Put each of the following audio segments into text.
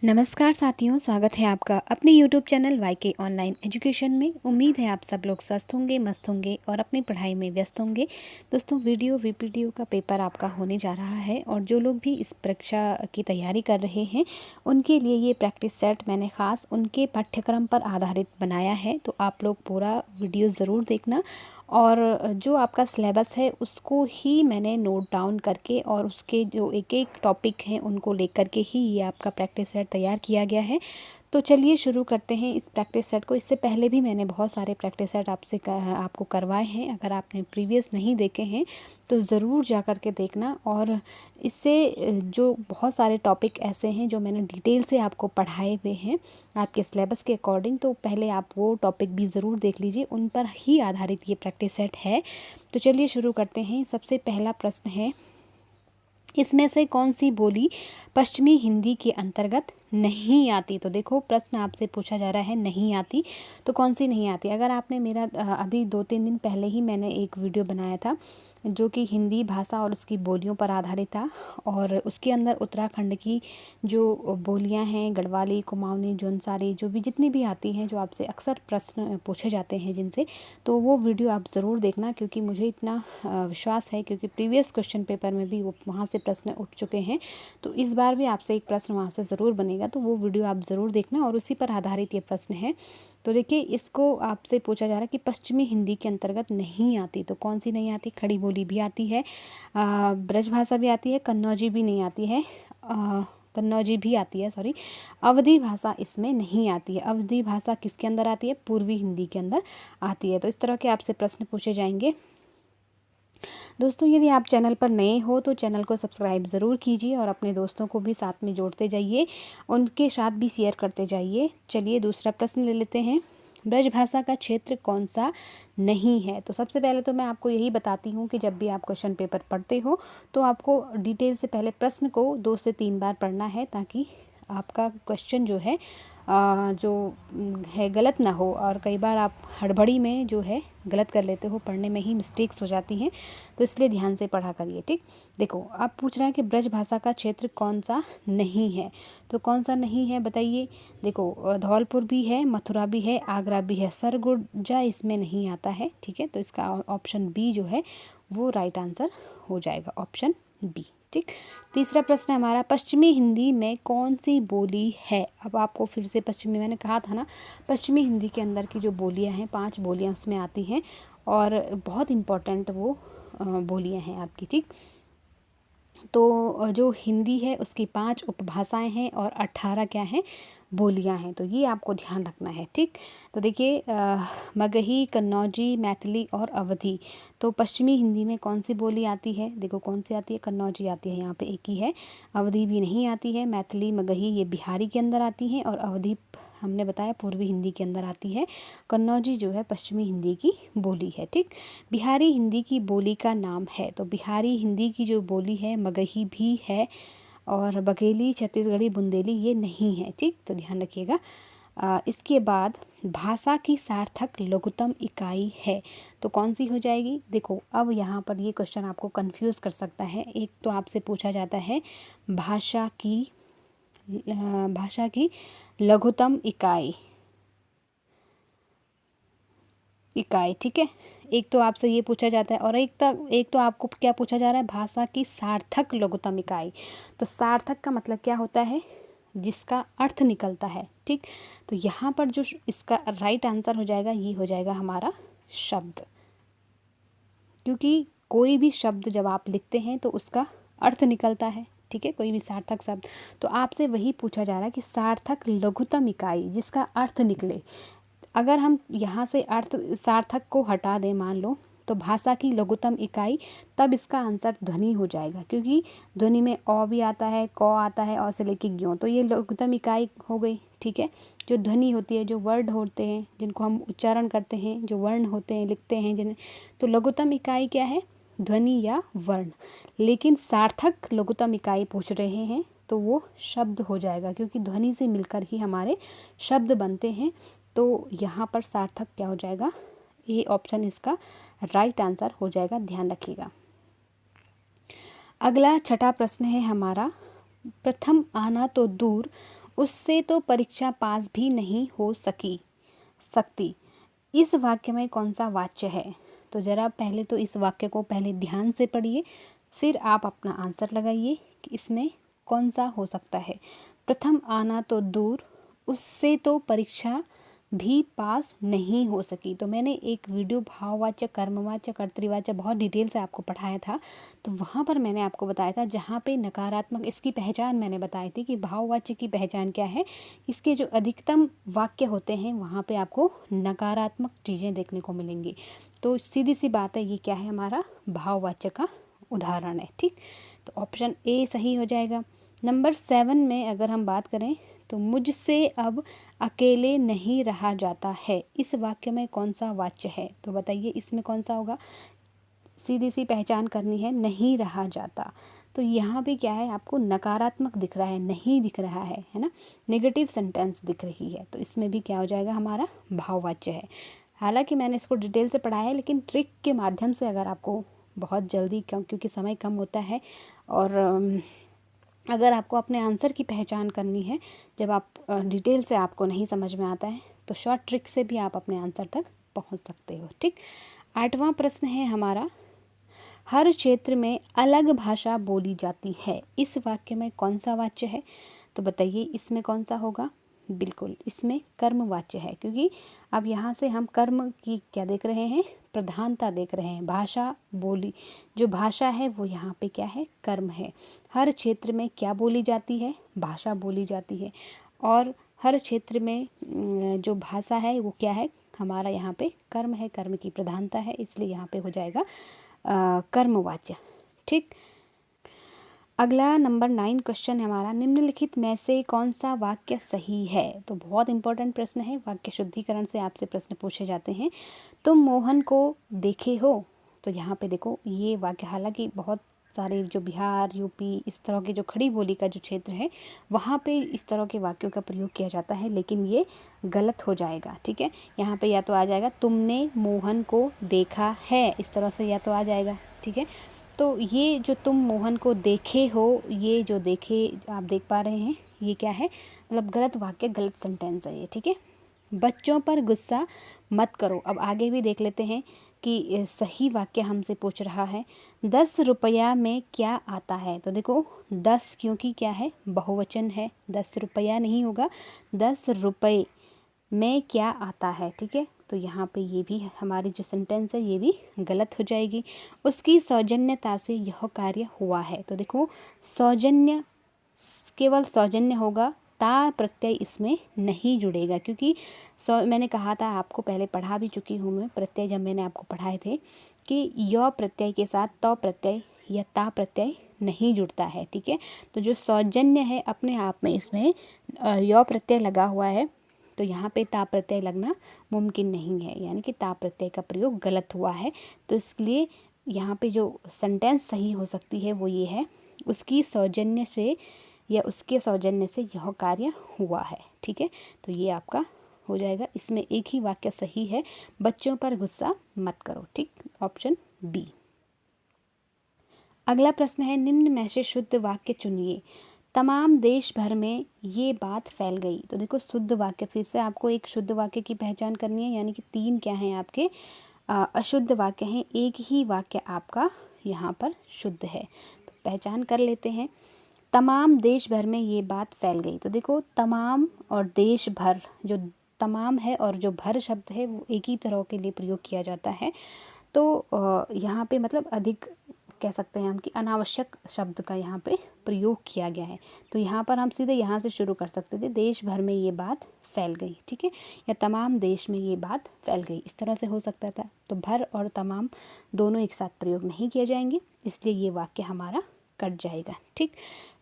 नमस्कार साथियों, स्वागत है आपका अपने YouTube चैनल वाईके ऑनलाइन एजुकेशन में। उम्मीद है आप सब लोग स्वस्थ होंगे, मस्त होंगे और अपनी पढ़ाई में व्यस्त होंगे। दोस्तों, वीडियो वीपीडीओ का पेपर आपका होने जा रहा है और जो लोग भी इस परीक्षा की तैयारी कर रहे हैं उनके लिए ये प्रैक्टिस सेट मैंने ख़ास उनके पाठ्यक्रम पर आधारित बनाया है। तो आप लोग पूरा वीडियो ज़रूर देखना और जो आपका सिलेबस है उसको ही मैंने नोट डाउन करके और उसके जो एक एक टॉपिक हैं उनको लेकर के ही ये आपका प्रैक्टिस सेट तैयार किया गया है। तो चलिए शुरू करते हैं इस प्रैक्टिस सेट को। इससे पहले भी मैंने बहुत सारे प्रैक्टिस सेट आपको करवाए हैं। अगर आपने प्रीवियस नहीं देखे हैं तो ज़रूर जा कर के देखना। और इससे जो बहुत सारे टॉपिक ऐसे हैं जो मैंने डिटेल से आपको पढ़ाए हुए हैं आपके सिलेबस के अकॉर्डिंग, तो पहले आप वो टॉपिक भी ज़रूर देख लीजिए, उन पर ही आधारित ये प्रैक्टिस सेट है। तो चलिए शुरू करते हैं। सबसे पहला प्रश्न है, इसमें से कौन सी बोली पश्चिमी हिंदी के अंतर्गत नहीं आती? तो देखो, प्रश्न आपसे पूछा जा रहा है नहीं आती, तो कौन सी नहीं आती। अगर आपने मेरा अभी 2-3 दिन पहले ही मैंने एक वीडियो बनाया था जो कि हिंदी भाषा और उसकी बोलियों पर आधारित था, और उसके अंदर उत्तराखंड की जो बोलियां हैं, गढ़वाली, कुमाऊनी, जौनसारी, जो भी जितनी भी आती हैं, जो आपसे अक्सर प्रश्न पूछे जाते हैं जिनसे, तो वो वीडियो आप ज़रूर देखना। क्योंकि मुझे इतना विश्वास है, क्योंकि प्रीवियस क्वेश्चन पेपर में भी वो वहाँ से प्रश्न उठ चुके हैं, तो इस बार भी आपसे एक प्रश्न वहाँ से ज़रूर बनेगा। तो वो वीडियो आप ज़रूर देखना और उसी पर आधारित ये प्रश्न है। तो देखिए, इसको आपसे पूछा जा रहा है कि पश्चिमी हिंदी के अंतर्गत नहीं आती, तो कौन सी नहीं आती? खड़ी बोली भी आती है, ब्रजभाषा भी आती है, कन्नौजी भी नहीं आती है, कन्नौजी भी आती है, सॉरी, अवधी भाषा इसमें नहीं आती है। अवधी भाषा किसके अंदर आती है? पूर्वी हिंदी के अंदर आती है। तो इस तरह के आपसे प्रश्न पूछे जाएंगे। दोस्तों, यदि आप चैनल पर नए हो तो चैनल को सब्सक्राइब ज़रूर कीजिए और अपने दोस्तों को भी साथ में जोड़ते जाइए, उनके साथ भी शेयर करते जाइए। चलिए दूसरा प्रश्न ले लेते हैं। ब्रजभाषा का क्षेत्र कौन सा नहीं है? तो सबसे पहले तो मैं आपको यही बताती हूँ कि जब भी आप क्वेश्चन पेपर पढ़ते हो तो आपको डिटेल से पहले प्रश्न को 2 से 3 बार पढ़ना है, ताकि आपका क्वेश्चन जो है जो है गलत ना हो। और कई बार आप हड़बड़ी में जो है गलत कर लेते हो, पढ़ने में ही मिस्टेक्स हो जाती हैं, तो इसलिए ध्यान से पढ़ा करिए। ठीक, देखो, आप पूछ रहे हैं कि ब्रज भाषा का क्षेत्र कौन सा नहीं है, तो कौन सा नहीं है बताइए। देखो, धौलपुर भी है, मथुरा भी है, आगरा भी है, सरगुजा इसमें नहीं आता है। ठीक है, तो इसका ऑप्शन बी जो है वो राइट आंसर हो जाएगा, ऑप्शन बी। ठीक, तीसरा प्रश्न है हमारा, पश्चिमी हिंदी में कौन सी बोली है? अब आपको फिर से पश्चिमी, मैंने कहा था ना, पश्चिमी हिंदी के अंदर की जो बोलियां हैं, 5 बोलियां उसमें आती हैं और बहुत इम्पॉर्टेंट वो बोलियां हैं आपकी। ठीक, तो जो हिंदी है उसकी 5 उपभाषाएं हैं और 18 क्या हैं? बोलियां हैं। तो ये आपको ध्यान रखना है। ठीक, तो देखिए, मगही, कन्नौजी, मैथिली और अवधी। तो पश्चिमी हिंदी में कौन सी बोली आती है? देखो, कौन सी आती है? कन्नौजी आती है, यहाँ पे एक ही है। अवधी भी नहीं आती है। मैथिली, मगही ये बिहारी के अंदर आती हैं और अवधी हमने बताया पूर्वी हिंदी के अंदर आती है। कन्नौजी जो है पश्चिमी हिंदी की बोली है। ठीक, बिहारी हिंदी की बोली का नाम है। तो बिहारी हिंदी की जो बोली है, मगही भी है और बघेली, छत्तीसगढ़ी, बुंदेली ये नहीं है। ठीक, तो ध्यान रखिएगा। इसके बाद भाषा की सार्थक लघुत्तम इकाई है, तो कौन सी हो जाएगी? देखो, अब यहाँ पर ये क्वेश्चन आपको कंफ्यूज कर सकता है। एक तो आपसे पूछा जाता है भाषा की लघुत्तम इकाई। ठीक है, एक तो आपसे ये पूछा जाता है और एक तो आपको क्या पूछा जा रहा है? भाषा की सार्थक लघुत्तम इकाई। तो सार्थक का मतलब क्या होता है? जिसका अर्थ निकलता है। ठीक, तो यहाँ पर जो इसका राइट आंसर हो जाएगा, ये हो जाएगा हमारा शब्द। क्योंकि कोई भी शब्द जब आप लिखते हैं तो उसका अर्थ निकलता है। ठीक है, कोई भी सार्थक शब्द, तो आपसे वही पूछा जा रहा है कि सार्थक लघुत्तम इकाई जिसका अर्थ निकले। अगर हम यहाँ से अर्थ सार्थक को हटा दें, मान लो, तो भाषा की लघुत्तम इकाई, तब इसका आंसर ध्वनि हो जाएगा। क्योंकि ध्वनि में अ भी आता है, क आता है, अ से लेके ज्यों, तो ये लघुत्तम इकाई हो गई। ठीक है, जो ध्वनि होती है, जो वर्ड होते हैं जिनको हम उच्चारण करते हैं, जो वर्ण होते हैं, लिखते हैं जिन्हें, तो लघुत्तम इकाई क्या है? ध्वनि या वर्ण। लेकिन सार्थक लघुत्तम इकाई पूछ रहे हैं तो वो शब्द हो जाएगा, क्योंकि ध्वनि से मिलकर ही हमारे शब्द बनते हैं। तो यहाँ पर सार्थक क्या हो जाएगा? ए ऑप्शन इसका राइट आंसर हो जाएगा, ध्यान रखिएगा। अगला छठा प्रश्न है हमारा, प्रथम आना तो दूर उससे तो परीक्षा पास भी नहीं हो सकती। इस वाक्य में कौन सा वाच्य है? तो ज़रा पहले तो इस वाक्य को पहले ध्यान से पढ़िए, फिर आप अपना आंसर लगाइए कि इसमें कौन सा हो सकता है। प्रथम आना तो दूर, उससे तो परीक्षा भी पास नहीं हो सकी। तो मैंने एक वीडियो भाववाचक, कर्मवाचक, कर्तृवाचक बहुत डिटेल से आपको पढ़ाया था। तो वहाँ पर मैंने आपको बताया था, जहाँ पे नकारात्मक, इसकी पहचान मैंने बताई थी कि भाववाचक की पहचान क्या है। इसके जो अधिकतम वाक्य होते हैं वहाँ पे आपको नकारात्मक चीज़ें देखने को मिलेंगी। तो सीधी सी बात है, ये क्या है, हमारा भाववाचक का उदाहरण है। ठीक, तो ऑप्शन ए सही हो जाएगा। नंबर 7 में अगर हम बात करें तो मुझसे अब अकेले नहीं रहा जाता है। इस वाक्य में कौन सा वाच्य है? तो बताइए इसमें कौन सा होगा। सीधी सी पहचान करनी है, नहीं रहा जाता। तो यहाँ भी क्या है, आपको नकारात्मक दिख रहा है, नहीं दिख रहा है ना, नेगेटिव सेंटेंस दिख रही है। तो इसमें भी क्या हो जाएगा, हमारा भाववाच्य है। हालांकि मैंने इसको डिटेल से पढ़ाया है, लेकिन ट्रिक के माध्यम से अगर आपको बहुत जल्दी, क्योंकि समय कम होता है और अगर आपको अपने आंसर की पहचान करनी है, जब आप डिटेल से आपको नहीं समझ में आता है, तो शॉर्ट ट्रिक से भी आप अपने आंसर तक पहुंच सकते हो। ठीक, 8वां प्रश्न है हमारा, हर क्षेत्र में अलग भाषा बोली जाती है। इस वाक्य में कौन सा वाच्य है? तो बताइए इसमें कौन सा होगा। बिल्कुल, इसमें कर्मवाच्य है, क्योंकि अब यहाँ से हम कर्म की क्या देख रहे हैं, प्रधानता देख रहे हैं। भाषा बोली, जो भाषा है वो यहाँ पे क्या है, कर्म है। हर क्षेत्र में क्या बोली जाती है, भाषा बोली जाती है। और हर क्षेत्र में जो भाषा है वो क्या है, हमारा यहाँ पे कर्म है, कर्म की प्रधानता है, इसलिए यहाँ पे हो जाएगा कर्मवाच्य। ठीक, अगला नंबर 9 क्वेश्चन है हमारा, निम्नलिखित में से कौन सा वाक्य सही है? तो बहुत इंपॉर्टेंट प्रश्न है, वाक्य शुद्धिकरण से आपसे प्रश्न पूछे जाते हैं। तुम मोहन को देखे हो? तो यहाँ पे देखो, ये वाक्य, हालांकि बहुत सारे जो बिहार, यूपी, इस तरह के जो खड़ी बोली का जो क्षेत्र है, वहाँ पे इस तरह के वाक्यों का प्रयोग किया जाता है, लेकिन ये गलत हो जाएगा। ठीक है, यहाँ पे या तो आ जाएगा तुमने मोहन को देखा है, इस तरह से या तो आ जाएगा। ठीक है, तो ये जो तुम मोहन को देखे हो, ये जो देखे आप देख पा रहे हैं, ये क्या है, मतलब गलत वाक्य, गलत सेंटेंस है ये। ठीक है, बच्चों पर गुस्सा मत करो। अब आगे भी देख लेते हैं कि सही वाक्य हमसे पूछ रहा है, 10 रुपया में क्या आता है? तो देखो 10 क्योंकि क्या है, बहुवचन है, 10 रुपया नहीं होगा, 10 रुपये में क्या आता है। ठीक है, तो यहाँ पे ये भी हमारी जो सेंटेंस है ये भी गलत हो जाएगी। उसकी सौजन्यता से यह कार्य हुआ है। तो देखो सौजन्य, केवल सौजन्य होगा, ता प्रत्यय इसमें नहीं जुड़ेगा, क्योंकि मैंने कहा था आपको, पहले पढ़ा भी चुकी हूँ मैं प्रत्यय, जब मैंने आपको पढ़ाए थे कि य प्रत्यय के साथ त प्रत्यय या ता प्रत्यय नहीं जुड़ता है। ठीक है, तो जो सौजन्य है अपने आप में इसमें य प्रत्यय लगा हुआ है, तो यहाँ पे ता प्रत्यय लगना मुमकिन नहीं है, यानी कि ता प्रत्यय का प्रयोग गलत हुआ है। तो इसलिए यहाँ पे जो सेंटेंस सही हो सकती है वो ये है, उसकी सौजन्य से या उसके सौजन्य से यह कार्य हुआ है। ठीक है, तो ये आपका हो जाएगा, इसमें एक ही वाक्य सही है, बच्चों पर गुस्सा मत करो। ठीक, ऑप्शन बी। अगला प्रश्न है, निम्न में से शुद्ध वाक्य चुनिए। तमाम देश भर में ये बात फैल गई। तो देखो शुद्ध वाक्य, फिर से आपको एक शुद्ध वाक्य की पहचान करनी है, यानी कि 3 क्या हैं आपके अशुद्ध वाक्य हैं, एक ही वाक्य आपका यहाँ पर शुद्ध है। तो पहचान कर लेते हैं। तमाम देश भर में ये बात फैल गई। तो देखो तमाम और देश भर, जो तमाम है और जो भर शब्द है वो एक ही तरह के लिए प्रयोग किया जाता है। तो यहाँ पे मतलब अधिक कह सकते हैं हम कि अनावश्यक शब्द का यहाँ पे प्रयोग किया गया है। तो यहाँ पर हम सीधे यहाँ से शुरू कर सकते थे, देश भर में ये बात फैल गई। ठीक है, या तमाम देश में ये बात फैल गई, इस तरह से हो सकता था। तो भर और तमाम दोनों एक साथ प्रयोग नहीं किए जाएंगे, इसलिए ये वाक्य हमारा कट जाएगा। ठीक,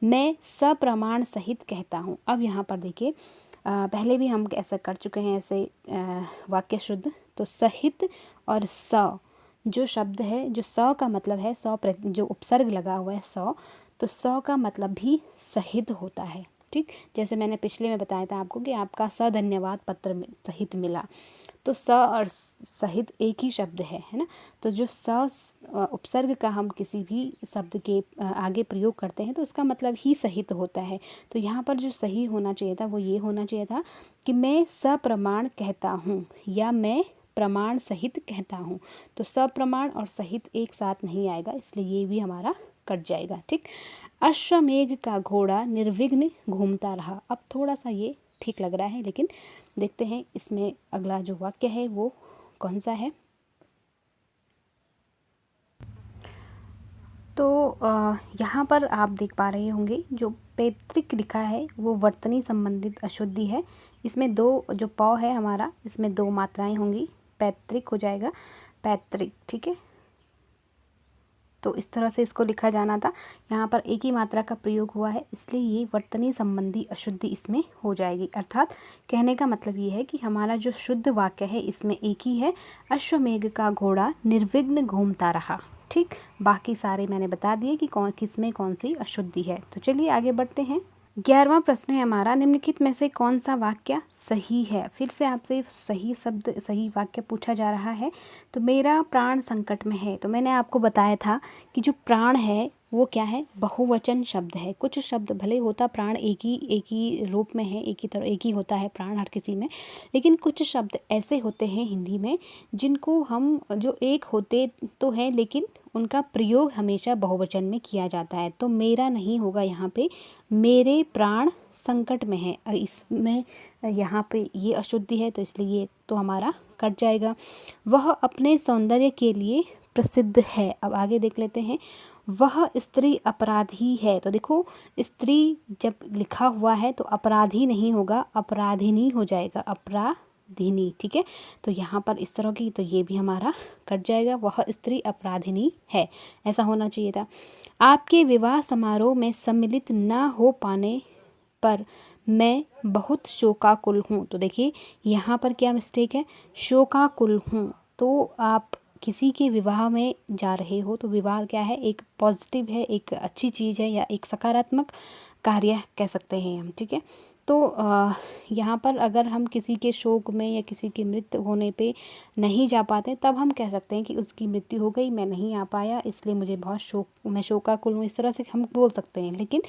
मैं सप्रमाण सहित कहता हूँ। अब यहाँ पर देखिए, पहले भी हम ऐसा कर चुके हैं, ऐसे वाक्य शुद्ध। तो सहित और स जो शब्द है, जो स का मतलब है, जो उपसर्ग लगा हुआ है स, तो स का मतलब भी सहित होता है। ठीक, जैसे मैंने पिछले में बताया था आपको कि आपका धन्यवाद पत्र सहित मिला, तो स और सहित एक ही शब्द है ना। तो जो उपसर्ग का हम किसी भी शब्द के आगे प्रयोग करते हैं तो उसका मतलब ही सहित होता है। तो यहाँ पर जो सही होना चाहिए था वो ये होना चाहिए था कि मैं सप्रमाण कहता हूँ या मैं प्रमाण सहित कहता हूँ। तो सप्रमाण और सहित एक साथ नहीं आएगा, इसलिए ये भी हमारा कट जाएगा। ठीक। अश्वमेघ का घोड़ा निर्विघ्न घूमता रहा। अब थोड़ा सा ये ठीक लग रहा है, लेकिन देखते हैं इसमें अगला जो वाक्य है वो कौन सा है। तो यहाँ पर आप देख पा रहे होंगे जो पैतृक लिखा है वो वर्तनी संबंधित अशुद्धि है। इसमें दो जो पौ है हमारा, इसमें दो मात्राएं होंगी, पैतृक हो जाएगा पैतृक। ठीक है, तो इस तरह से इसको लिखा जाना था। यहाँ पर एक ही मात्रा का प्रयोग हुआ है, इसलिए ये वर्तनी संबंधी अशुद्धि इसमें हो जाएगी। अर्थात कहने का मतलब ये है कि हमारा जो शुद्ध वाक्य है इसमें एक ही है, अश्वमेघ का घोड़ा निर्विघ्न घूमता रहा। ठीक, बाकी सारे मैंने बता दिए कि किसमें कौन सी अशुद्धि है। तो चलिए आगे बढ़ते हैं। 11वां प्रश्न है हमारा, निम्नलिखित में से कौन सा वाक्य सही है। फिर से आपसे सही शब्द सही वाक्य पूछा जा रहा है। तो मेरा प्राण संकट में है, तो मैंने आपको बताया था कि जो प्राण है वो क्या है, बहुवचन शब्द है। कुछ शब्द भले होता प्राण एक ही रूप में है, एक ही होता है प्राण हर किसी में, लेकिन कुछ शब्द ऐसे होते हैं हिंदी में जिनको हम जो एक होते तो हैं लेकिन उनका प्रयोग हमेशा बहुवचन में किया जाता है। तो मेरा नहीं होगा यहाँ पे, मेरे प्राण संकट में है। इसमें यहाँ पे ये अशुद्धि है तो इसलिए ये तो हमारा कट जाएगा। वह अपने सौंदर्य के लिए प्रसिद्ध है। अब आगे देख लेते हैं। वह स्त्री अपराधी है, तो देखो स्त्री जब लिखा हुआ है तो अपराधी नहीं होगा, अपराधिनी हो जाएगा, अपराधिनी। ठीक है, तो यहाँ पर इस तरह की, तो ये भी हमारा कट जाएगा। वह स्त्री अपराधिनी है, ऐसा होना चाहिए था। आपके विवाह समारोह में सम्मिलित न हो पाने पर मैं बहुत शोकाकुल हूँ। तो देखिए यहाँ पर क्या मिस्टेक है, शोकाकुल हूँ। तो आप किसी के विवाह में जा रहे हो तो विवाह क्या है, एक पॉजिटिव है, एक अच्छी चीज़ है या एक सकारात्मक कार्य कह सकते हैं हम। ठीक है, तो यहाँ पर अगर हम किसी के शोक में या किसी की मृत्यु होने पे नहीं जा पाते तब हम कह सकते हैं कि उसकी मृत्यु हो गई, मैं नहीं आ पाया इसलिए मुझे बहुत शोक, मैं शोकाकुल हूँ, इस तरह से हम बोल सकते हैं। लेकिन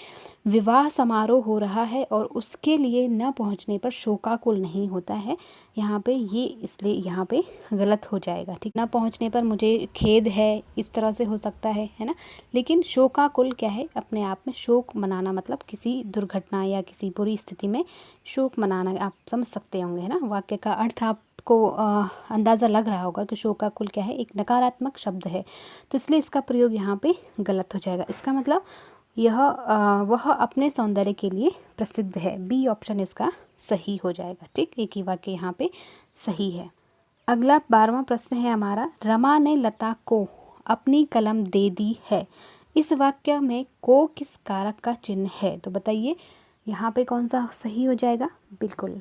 विवाह समारोह हो रहा है और उसके लिए न पहुँचने पर शोकाकुल नहीं होता है यहाँ पे, ये इसलिए यहाँ पे गलत हो जाएगा। ठीक, न पहुँचने पर मुझे खेद है, इस तरह से हो सकता है ना। लेकिन शोकाकुल क्या है, अपने आप में शोक मनाना, मतलब किसी दुर्घटना या किसी बुरी स्थिति में शोक मनाना, आप समझ सकते होंगे है ना। वाक्य का अर्थ आपको अंदाज़ा लग रहा होगा कि शोकाकुल क्या है, एक नकारात्मक शब्द है, तो इसलिए इसका प्रयोग यहाँ पे गलत हो जाएगा। इसका मतलब वह अपने सौंदर्य के लिए प्रसिद्ध है, बी ऑप्शन इसका सही हो जाएगा। ठीक, एक ही वाक्य यहाँ पे सही है। अगला 12वां प्रश्न है हमारा, रमा ने लता को अपनी कलम दे दी है। इस वाक्य में को किस कारक का चिन्ह है। तो बताइए यहाँ पे कौन सा सही हो जाएगा। बिल्कुल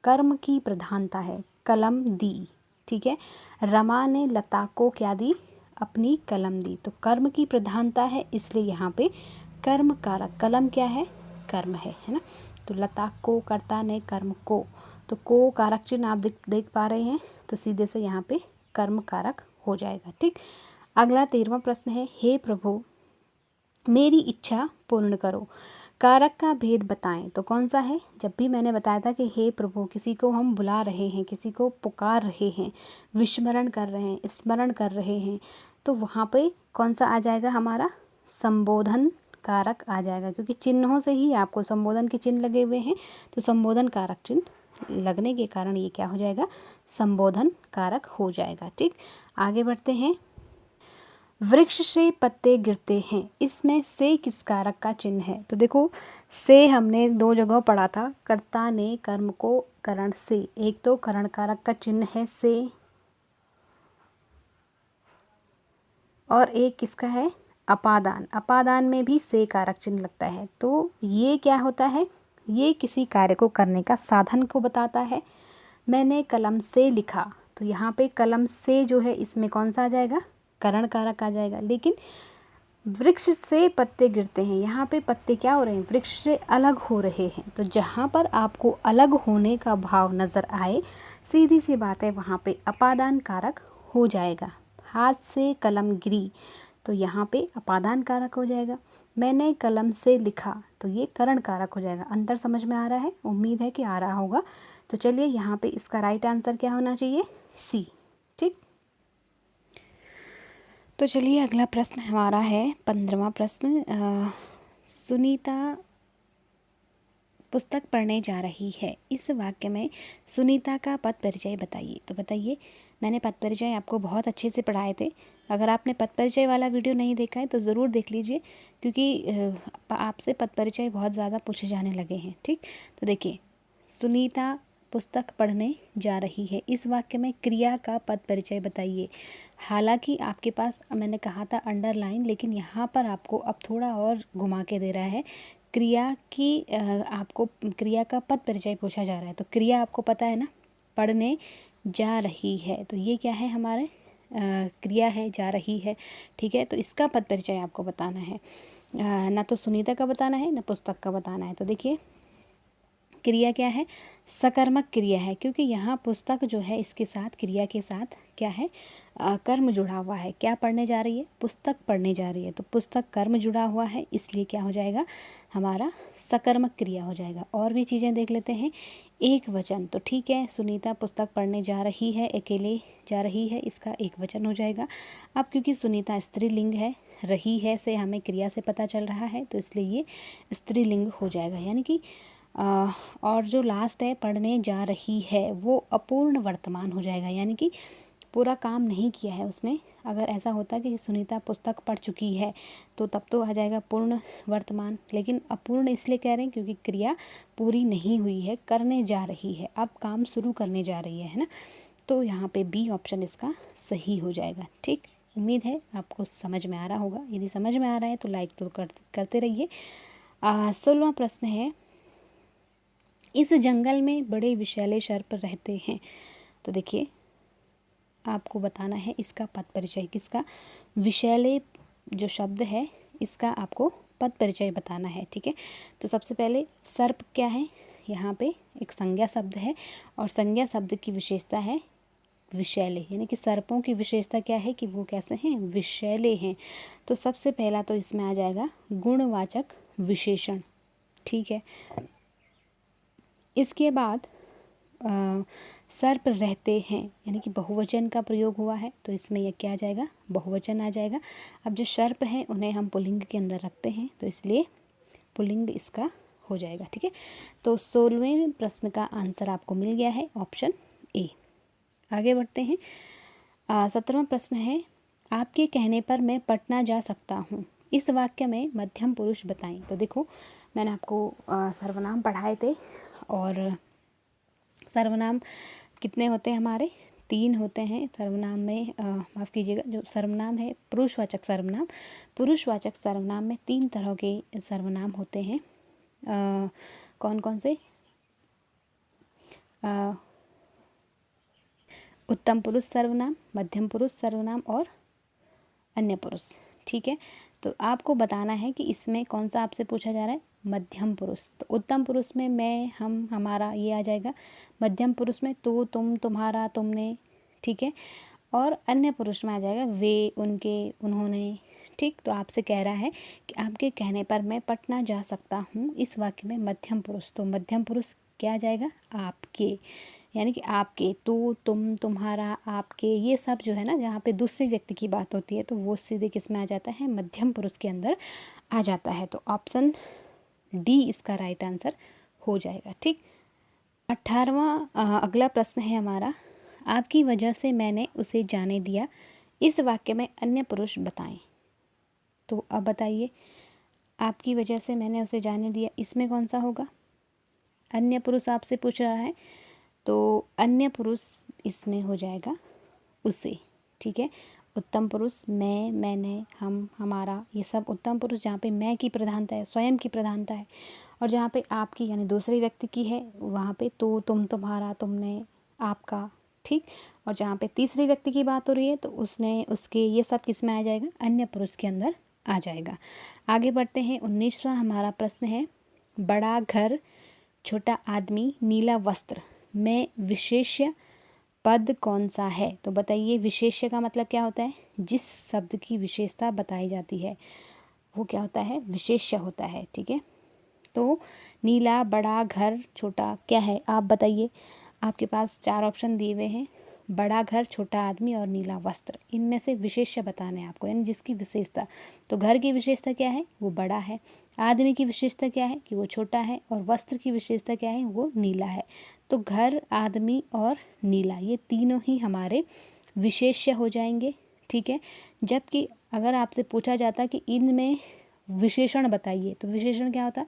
कर्म की प्रधानता है, कलम दी। ठीक है, रमा ने लता को क्या दी, अपनी कलम दी, तो कर्म की प्रधानता है इसलिए यहाँ पे कर्म कारक, कलम क्या है, कर्म है ना। तो लता को, कर्ता ने, कर्म को, तो को कारक चिन्ह आप देख पा रहे हैं, तो सीधे से यहाँ पे कर्म कारक हो जाएगा। ठीक, अगला 13वां प्रश्न है, हे प्रभु मेरी इच्छा पूर्ण करो। कारक का भेद बताएं। तो कौन सा है, जब भी मैंने बताया था कि हे प्रभु, किसी को हम बुला रहे हैं, किसी को पुकार रहे हैं, विस्मरण कर रहे हैं, स्मरण कर रहे हैं, तो वहाँ पे कौन सा आ जाएगा, हमारा संबोधन कारक आ जाएगा, क्योंकि चिन्हों से ही आपको संबोधन के चिन्ह लगे हुए हैं, तो संबोधन कारक चिन्ह लगने के कारण ये क्या हो जाएगा, संबोधन कारक हो जाएगा। ठीक, आगे बढ़ते हैं। वृक्ष से पत्ते गिरते हैं, इसमें से किस कारक का चिन्ह है। तो देखो से हमने दो जगह पढ़ा था, कर्ता ने कर्म को करण से, एक तो करण कारक का चिन्ह है से, और एक किसका है, अपादान। अपादान में भी से कारक चिन्ह लगता है। तो ये क्या होता है, ये किसी कार्य को करने का साधन को बताता है। मैंने कलम से लिखा, तो यहाँ पे कलम से जो है इसमें कौन सा आ जाएगा, करण कारक आ जाएगा। लेकिन वृक्ष से पत्ते गिरते हैं, यहाँ पे पत्ते क्या हो रहे हैं, वृक्ष से अलग हो रहे हैं। तो जहाँ पर आपको अलग होने का भाव नज़र आए, सीधी सी बात है वहाँ पे अपादान कारक हो जाएगा। हाथ से कलम गिरी तो यहाँ पे अपादान कारक हो जाएगा। मैंने कलम से लिखा तो ये करण कारक हो जाएगा। अंतर समझ में आ रहा है? उम्मीद है कि आ रहा होगा। तो चलिए यहाँ पे इसका राइट आंसर क्या होना चाहिए, सी। ठीक, तो चलिए अगला प्रश्न हमारा है 15वां प्रश्न। सुनीता पुस्तक पढ़ने जा रही है, इस वाक्य में सुनीता का पद परिचय बताइए। तो बताइए, मैंने पद परिचय आपको बहुत अच्छे से पढ़ाए थे। अगर आपने पद परिचय वाला वीडियो नहीं देखा है तो ज़रूर देख लीजिए, क्योंकि आपसे पद परिचय बहुत ज़्यादा पूछे जाने लगे हैं। ठीक, तो देखिए, सुनीता पुस्तक पढ़ने जा रही है, इस वाक्य में क्रिया का पद परिचय बताइए। हालांकि आपके पास मैंने कहा था अंडरलाइन, लेकिन यहाँ पर आपको अब थोड़ा और घुमा के दे रहा है। क्रिया की आपको क्रिया का पद परिचय पूछा जा रहा है। तो क्रिया आपको पता है ना, पढ़ने जा रही है, तो ये क्या है, हमारे क्रिया है, जा रही है। ठीक है, तो इसका पद परिचय आपको बताना है, ना तो सुनीता का बताना है ना पुस्तक का बताना है। तो देखिए, क्रिया क्या है, सकर्मक क्रिया है, क्योंकि यहाँ पुस्तक जो है इसके साथ, क्रिया के साथ क्या है, कर्म जुड़ा हुआ है। क्या पढ़ने जा रही है, पुस्तक पढ़ने जा रही है, तो पुस्तक कर्म जुड़ा हुआ है, इसलिए क्या हो जाएगा, हमारा सकर्मक क्रिया हो जाएगा। और भी चीज़ें देख लेते हैं। एक वचन, तो ठीक है, सुनीता पुस्तक पढ़ने जा रही है, अकेले जा रही है, इसका एक वचन हो जाएगा। अब क्योंकि सुनीता स्त्रीलिंग है, रही है से हमें क्रिया से पता चल रहा है, तो इसलिए ये स्त्रीलिंग हो जाएगा। यानी कि और जो लास्ट है, पढ़ने जा रही है, वो अपूर्ण वर्तमान हो जाएगा, यानी कि पूरा काम नहीं किया है उसने। अगर ऐसा होता कि सुनीता पुस्तक पढ़ चुकी है तो तब तो आ जाएगा पूर्ण वर्तमान, लेकिन अपूर्ण इसलिए कह रहे हैं क्योंकि क्रिया पूरी नहीं हुई है, करने जा रही है, अब काम शुरू करने जा रही है ना। तो यहाँ पे बी ऑप्शन इसका सही हो जाएगा। ठीक, उम्मीद है आपको समझ में आ रहा होगा। यदि समझ में आ रहा है तो लाइक तो करते रहिए। 16वां प्रश्न है, इस जंगल में बड़े विषैले सर्प रहते हैं। तो देखिए, आपको बताना है इसका पद परिचय, किसका, विषैले जो शब्द है इसका आपको पद परिचय बताना है। ठीक है, तो सबसे पहले सर्प क्या है, यहाँ पे एक संज्ञा शब्द है, और संज्ञा शब्द की विशेषता है विषैले, यानी कि सर्पों की विशेषता क्या है कि वो कैसे हैं, विषैले हैं। तो सबसे पहला तो इसमें आ जाएगा गुणवाचक विशेषण। ठीक है, इसके बाद सर्प रहते हैं, यानी कि बहुवचन का प्रयोग हुआ है, तो इसमें यह क्या आ जाएगा, बहुवचन आ जाएगा। अब जो सर्प हैं उन्हें हम पुल्लिंग के अंदर रखते हैं, तो इसलिए पुल्लिंग इसका हो जाएगा। ठीक है, तो 16वें प्रश्न का आंसर आपको मिल गया है, ऑप्शन ए। आगे बढ़ते हैं। 17वां प्रश्न है, आपके कहने पर मैं पटना जा सकता हूँ, इस वाक्य में मध्यम पुरुष बताएं। तो देखो, मैंने आपको सर्वनाम पढ़ाए थे, और सर्वनाम कितने होते हैं हमारे, 3 होते हैं सर्वनाम में। माफ़ कीजिएगा, जो सर्वनाम है पुरुषवाचक सर्वनाम, पुरुषवाचक सर्वनाम में 3 तरह के सर्वनाम होते हैं। कौन कौन से, उत्तम पुरुष सर्वनाम, मध्यम पुरुष सर्वनाम और अन्य पुरुष। ठीक है, तो आपको बताना है कि इसमें कौन सा आपसे पूछा जा रहा है, मध्यम पुरुष। तो उत्तम पुरुष में मैं, हम, हमारा ये आ जाएगा। मध्यम पुरुष में तू, तुम, तुम्हारा, तुमने। ठीक है, और अन्य पुरुष में आ जाएगा वे, उनके, उन्होंने। ठीक, तो आपसे कह रहा है कि आपके कहने पर मैं पटना जा सकता हूँ, इस वाक्य में मध्यम पुरुष, तो मध्यम पुरुष क्या आ जाएगा, आपके, यानी कि आपके, तू, तुम, तुम्हारा, आपके, ये सब जो है ना, जहाँ पे दूसरे व्यक्ति की बात होती है तो वो सीधे किस में आ जाता है, मध्यम पुरुष के अंदर आ जाता है। तो ऑप्शन डी इसका राइट आंसर हो जाएगा। ठीक, 18वां अगला प्रश्न है हमारा, आपकी वजह से मैंने उसे जाने दिया, इस वाक्य में अन्य पुरुष बताएं। तो अब बताइए, आपकी वजह से मैंने उसे जाने दिया, इसमें कौन सा होगा, अन्य पुरुष आपसे पूछ रहा है, तो अन्य पुरुष इसमें हो जाएगा उसे। ठीक है, उत्तम पुरुष मैं, मैंने, हम, हमारा, ये सब उत्तम पुरुष, जहाँ पे मैं की प्रधानता है, स्वयं की प्रधानता है, और जहाँ पे आपकी यानी दूसरे व्यक्ति की है वहाँ पे तू, तुम, तुम्हारा, तुमने, आपका। ठीक, और जहाँ पे तीसरे व्यक्ति की बात हो रही है तो उसने, उसके, ये सब किस में आ जाएगा, अन्य पुरुष के अंदर आ जाएगा। आगे बढ़ते हैं। 19वां हमारा प्रश्न है, बड़ा घर छोटा आदमी नीला वस्त्र में विशेष्य पद कौन सा है? तो बताइए, विशेष्य का मतलब क्या होता है? जिस शब्द की विशेषता बताई जाती है वो क्या होता है? विशेष्य होता है। ठीक है, तो नीला, बड़ा, घर, छोटा क्या है आप बताइए। आपके पास 4 ऑप्शन दिए हुए हैं, बड़ा घर, छोटा आदमी और नीला वस्त्र। इनमें से विशेष्य बताना है आपको, यानी जिसकी विशेषता। तो घर की विशेषता क्या है? वो बड़ा है। आदमी की विशेषता क्या है? कि वो छोटा है। और वस्त्र की विशेषता क्या है? वो नीला है। तो घर, आदमी और नीला, ये तीनों ही हमारे विशेष्य हो जाएंगे। ठीक है, जबकि अगर आपसे पूछा जाता कि इनमें विशेषण बताइए, तो विशेषण क्या होता?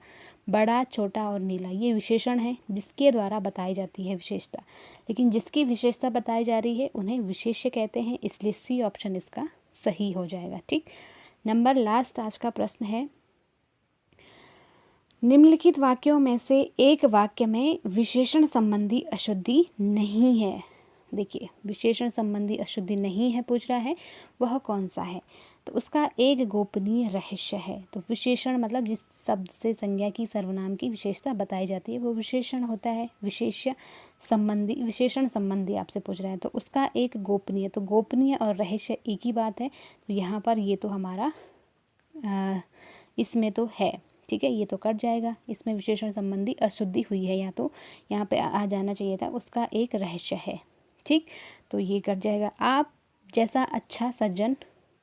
बड़ा, छोटा और नीला, ये विशेषण है जिसके द्वारा बताई जाती है विशेषता। लेकिन जिसकी विशेषता बताई जा रही है उन्हें विशेष्य कहते हैं, इसलिए सी ऑप्शन इसका सही हो जाएगा। ठीक, नंबर लास्ट आज का प्रश्न है, निम्नलिखित वाक्यों में से एक वाक्य में विशेषण संबंधी अशुद्धि नहीं है। देखिए, विशेषण संबंधी अशुद्धि नहीं है पूछ रहा है, वह कौन सा है? तो उसका एक गोपनीय रहस्य है। तो विशेषण मतलब जिस शब्द से संज्ञा की, सर्वनाम की विशेषता बताई जाती है वो विशेषण होता है। विशेष्य संबंधी, विशेषण संबंधी आपसे पूछ रहा है, तो उसका एक गोपनीय, तो गोपनीय और रहस्य एक ही बात है। तो यहाँ पर ये तो हमारा इसमें तो है। ठीक है, ये तो कट जाएगा, इसमें विशेषण संबंधी अशुद्धि हुई है, या तो यहाँ पे आ जाना चाहिए था उसका एक रहस्य है। ठीक, तो ये कट जाएगा। आप जैसा अच्छा सज्जन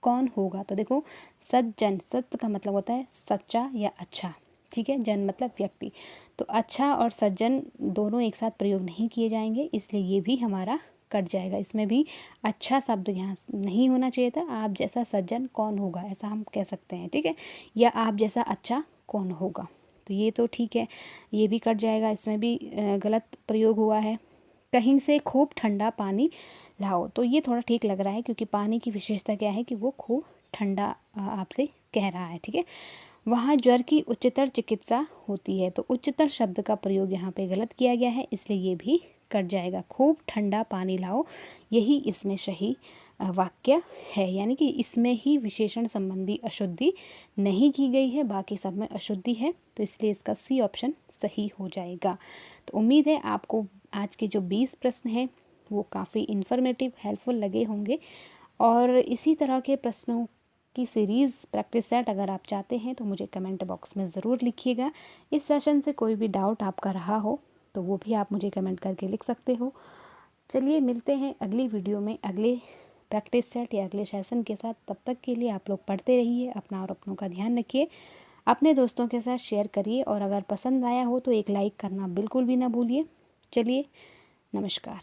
कौन होगा? तो देखो, सज्जन, सत्य का मतलब होता है सच्चा या अच्छा। ठीक है, जन मतलब व्यक्ति। तो अच्छा और सज्जन दोनों एक साथ प्रयोग नहीं किए जाएंगे, इसलिए ये भी हमारा कट जाएगा। इसमें भी अच्छा शब्द यहाँ नहीं होना चाहिए था। आप जैसा सज्जन कौन होगा, ऐसा हम कह सकते हैं। ठीक है, या आप जैसा अच्छा कौन होगा, तो ये तो ठीक है, ये भी कट जाएगा। इसमें भी गलत प्रयोग हुआ है। कहीं से खूब ठंडा पानी लाओ, तो ये थोड़ा ठीक लग रहा है, क्योंकि पानी की विशेषता क्या है कि वो खूब ठंडा आपसे कह रहा है। ठीक है, वहाँ ज्वर की उच्चतर चिकित्सा होती है, तो उच्चतर शब्द का प्रयोग यहाँ पे गलत किया गया है, इसलिए ये भी कट जाएगा। खूब ठंडा पानी लाओ, यही इसमें सही वाक्य है, यानी कि इसमें ही विशेषण संबंधी अशुद्धि नहीं की गई है, बाकी सब में अशुद्धि है, तो इसलिए इसका सी ऑप्शन सही हो जाएगा। तो उम्मीद है आपको आज के जो 20 प्रश्न हैं वो काफ़ी इन्फॉर्मेटिव, हेल्पफुल लगे होंगे। और इसी तरह के प्रश्नों की सीरीज़ प्रैक्टिस सेट अगर आप चाहते हैं तो मुझे कमेंट बॉक्स में ज़रूर लिखिएगा। इस सेशन से कोई भी डाउट आपका रहा हो तो वो भी आप मुझे कमेंट करके लिख सकते हो। चलिए, मिलते हैं अगली वीडियो में अगले प्रैक्टिस सेट या अगले सेशन के साथ। तब तक के लिए आप लोग पढ़ते रहिए, अपना और अपनों का ध्यान रखिए, अपने दोस्तों के साथ शेयर करिए, और अगर पसंद आया हो तो एक लाइक करना बिल्कुल भी ना भूलिए। चलिए, नमस्कार।